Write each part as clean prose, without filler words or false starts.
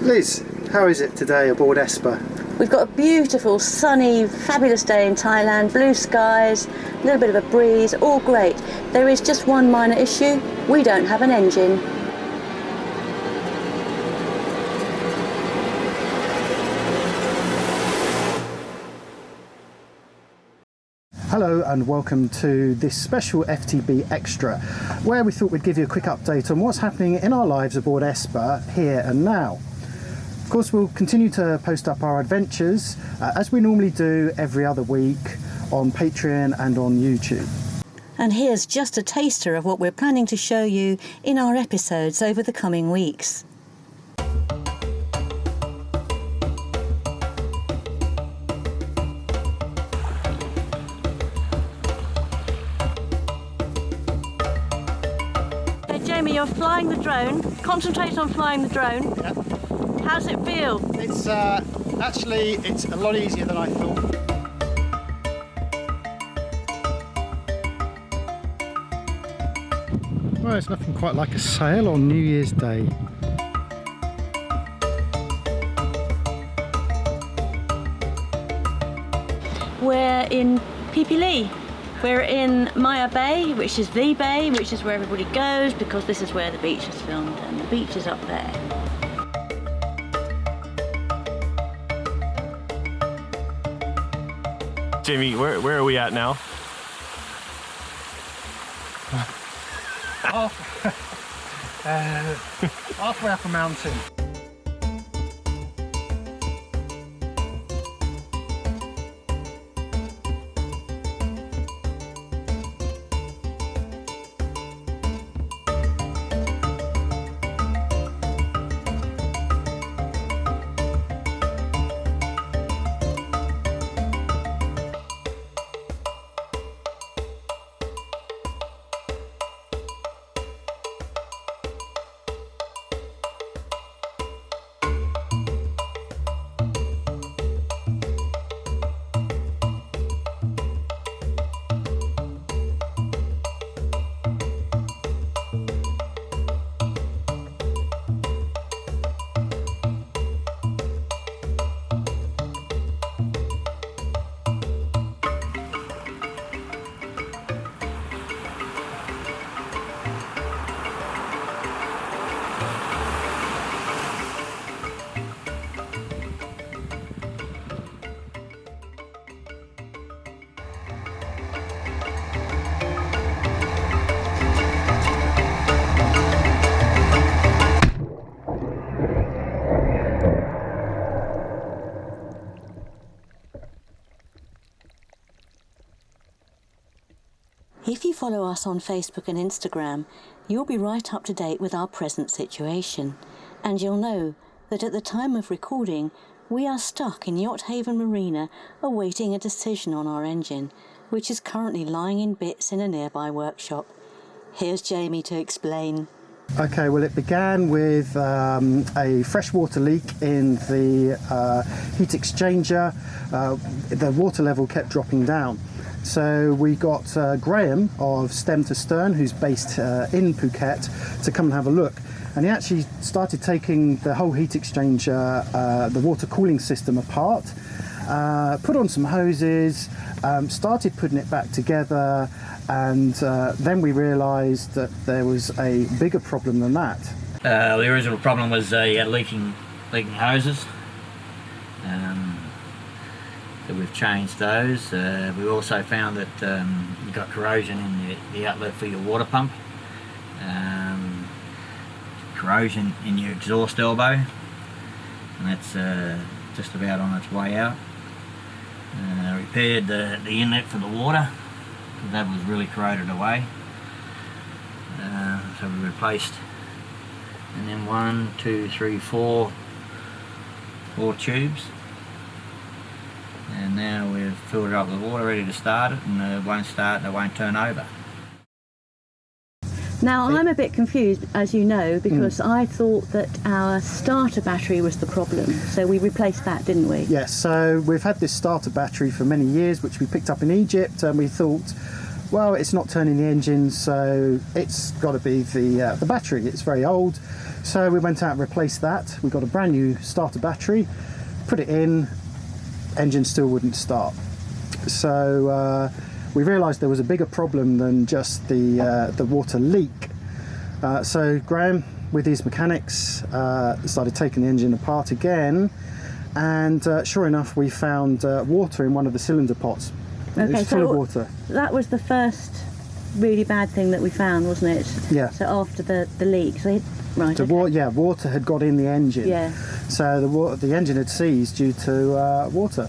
Liz, how is it today aboard Esper? We've got a beautiful, sunny, fabulous day in Thailand, blue skies, a little bit of a breeze, all great. There is just one minor issue, we don't have an engine. Hello and welcome to this special FTB Extra, where we thought we'd give you a quick update on what's happening in our lives aboard Esper here and now. Of course, we'll continue to post up our adventures as we normally do every other week on Patreon and on YouTube. And here's just a taster of what we're planning to show you in our episodes over the coming weeks. Jamie, you're flying the drone. Concentrate on flying the drone. Yep. How's it feel? It's actually a lot easier than I thought. Well, it's nothing quite like a sail on New Year's Day. We're in Pipili. We're in Maya Bay, which is the bay, which is where everybody goes because this is where the beach is filmed, and the beach is up there. Jamie, where are we at now? Halfway up a mountain. If you follow us on Facebook and Instagram, you'll be right up to date with our present situation. And you'll know that at the time of recording, we are stuck in Yacht Haven Marina awaiting a decision on our engine, which is currently lying in bits in a nearby workshop. Here's Jamie to explain. Okay, well, it began with a freshwater leak in the heat exchanger. The water level kept dropping down. So we got Graham of Stem to Stern, who's based in Phuket, to come and have a look. And he actually started taking the whole heat exchanger, the water cooling system apart, put on some hoses, started putting it back together, and then we realised that there was a bigger problem than that. The original problem was you had leaking hoses. So we've changed those. We also found that you've got corrosion in the outlet for your water pump. Corrosion in your exhaust elbow, and that's just about on its way out. Repaired the inlet for the water, because that was really corroded away. So we replaced, and then 1, 2, 3, 4 tubes. And now we've filled it up with water, ready to start it, and it won't start, it won't turn over. Now, I'm a bit confused, as you know, because I thought that our starter battery was the problem. So we replaced that, didn't we? Yes, so we've had this starter battery for many years, which we picked up in Egypt, and we thought, Well, it's not turning the engine, so it's got to be the battery. It's very old. So we went out and replaced that. We got a brand new starter battery, put it in, engine still wouldn't start. So we realised there was a bigger problem than just the water leak. So Graham, with his mechanics, started taking the engine apart again, and sure enough, we found water in one of the cylinder pots. Okay, It was full of water. That was the first really bad thing that we found, wasn't it? Yeah. So after the leak, so right. Okay. Water had got in the engine. Yeah. So the engine had seized due to water.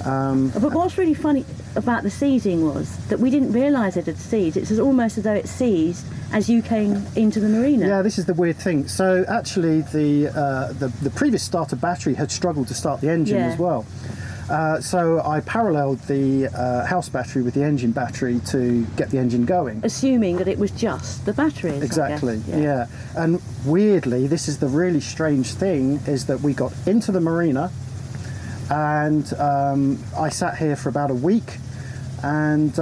But what's really funny about the seizing was that we didn't realise it had seized. It's almost as though it seized as you came into the marina. Yeah, this is the weird thing. So actually, the previous starter battery had struggled to start the engine as well. So I paralleled the house battery with the engine battery to get the engine going. Assuming that it was just the batteries. Exactly, I guess. yeah. And weirdly, this is the really strange thing, is that we got into the marina, and I sat here for about a week, and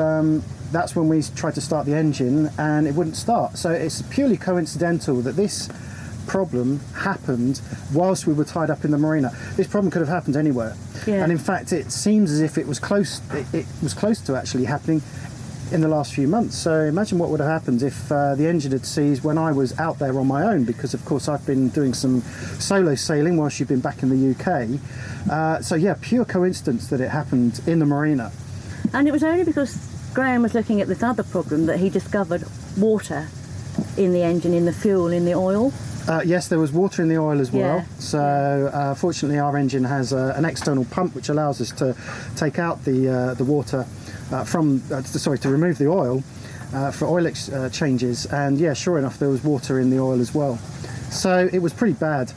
that's when we tried to start the engine and it wouldn't start. So it's purely coincidental that this problem happened whilst we were tied up in the marina. This problem could have happened anywhere. Yeah. And in fact, it seems as if it was close to actually happening in the last few months. So imagine what would have happened if the engine had seized when I was out there on my own, because of course I've been doing some solo sailing whilst you've been back in the UK. So yeah, pure coincidence that it happened in the marina. And it was only because Graham was looking at this other problem that he discovered water in the engine, in the fuel, in the oil. Yes, there was water in the oil as well. Yeah. So fortunately our engine has an external pump which allows us to take out the water to remove the oil for oil changes. And yeah, sure enough, there was water in the oil as well. So it was pretty bad.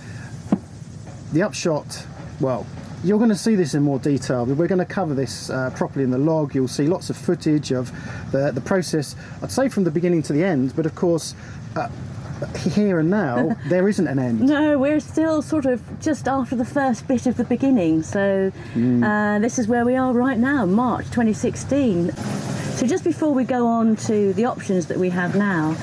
The upshot, well, you're going to see this in more detail. We're going to cover this properly in the log. You'll see lots of footage of the process, I'd say from the beginning to the end, but of course here and now there isn't an end. No, we're still sort of just after the first bit of the beginning. So this is where we are right now, March 2016. So just before we go on to the options that we have now,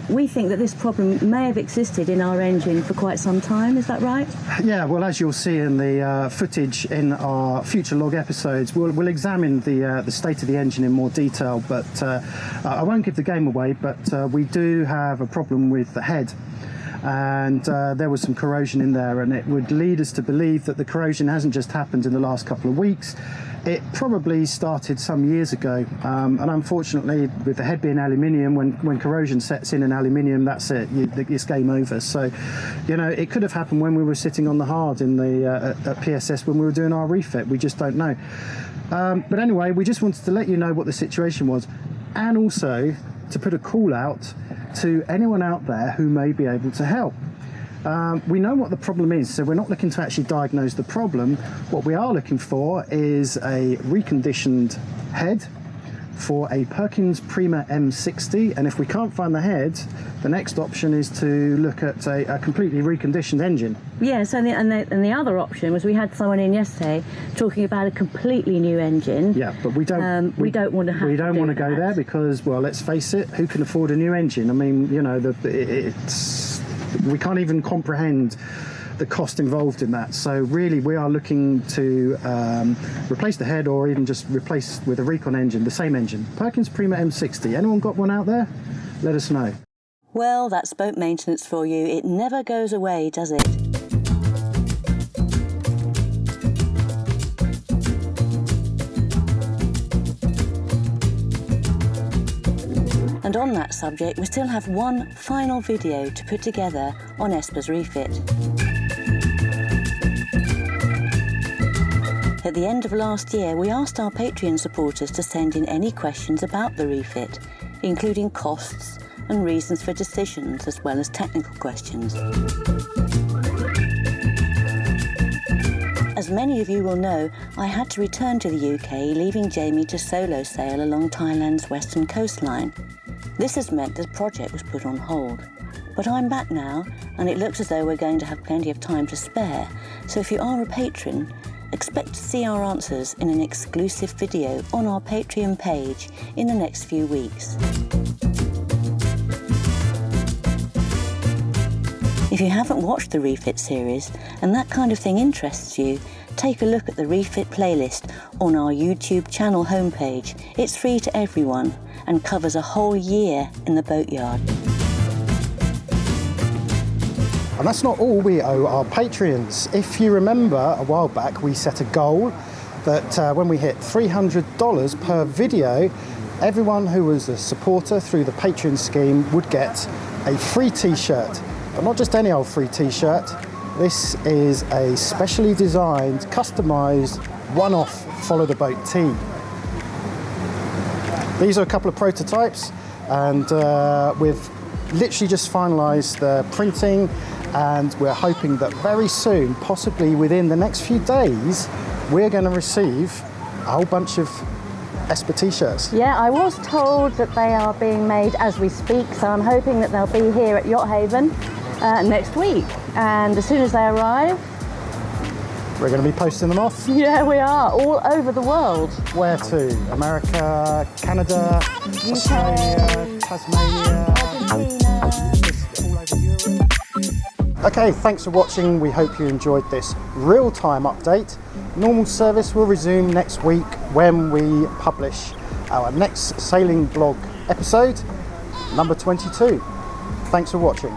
we think that this problem may have existed in our engine for quite some time. Is that right? Yeah, well, as you'll see in the footage in our future log episodes, we'll examine the state of the engine in more detail, but I won't give the game away, but we do have a problem with the head. And there was some corrosion in there, and it would lead us to believe that the corrosion hasn't just happened in the last couple of weeks. It probably started some years ago, and unfortunately, with the head being aluminium, when corrosion sets in aluminium, that's it, it's game over. So, you know, it could have happened when we were sitting on the hard in the at PSS when we were doing our refit. We just don't know. But anyway, we just wanted to let you know what the situation was, and also to put a call out to anyone out there who may be able to help. We know what the problem is, so we're not looking to actually diagnose the problem. What we are looking for is a reconditioned head for a Perkins Prima M60, and if we can't find the head, the next option is to look at a completely reconditioned engine. Yes, and the other option was we had someone in yesterday talking about a completely new engine. Yeah, but we don't want to have we don't to want to do go that. there because, well, let's face it, who can afford a new engine? I mean, you know, we can't even comprehend the cost involved in that. So really we are looking to replace the head, or even just replace with a recon engine, the same engine. Perkins Prima M60. Anyone got one out there? Let us know. Well, that's boat maintenance for you. It never goes away, does it? And on that subject, we still have one final video to put together on Esper's refit. At the end of last year, we asked our Patreon supporters to send in any questions about the refit, including costs and reasons for decisions, as well as technical questions. As many of you will know, I had to return to the UK, leaving Jamie to solo sail along Thailand's western coastline. This has meant the project was put on hold. But I'm back now, and it looks as though we're going to have plenty of time to spare, so if you are a patron, Expect to see our answers in an exclusive video on our Patreon page in the next few weeks. If you haven't watched the refit series and that kind of thing interests you, take a look at the refit playlist on our YouTube channel homepage. It's free to everyone and covers a whole year in the boatyard. And that's not all we owe our Patreons. If you remember, a while back we set a goal that when we hit $300 per video, everyone who was a supporter through the Patreon scheme would get a free t-shirt. But not just any old free t-shirt. This is a specially designed, customised, one-off Follow the Boat tee. These are a couple of prototypes, and we've literally just finalised the printing, and we're hoping that very soon, possibly within the next few days, we're going to receive a whole bunch of Esper t-shirts. Yeah, I was told that they are being made as we speak, so I'm hoping that they'll be here at Yacht Haven next week. And as soon as they arrive, we're going to be posting them off. Yeah, we are, all over the world. Where to? America, Canada, UK, Australia, Tasmania, Argentina. just all over Europe. Okay, thanks for watching. We hope you enjoyed this real-time update. Normal service will resume next week when we publish our next sailing blog episode, number 22. Thanks for watching.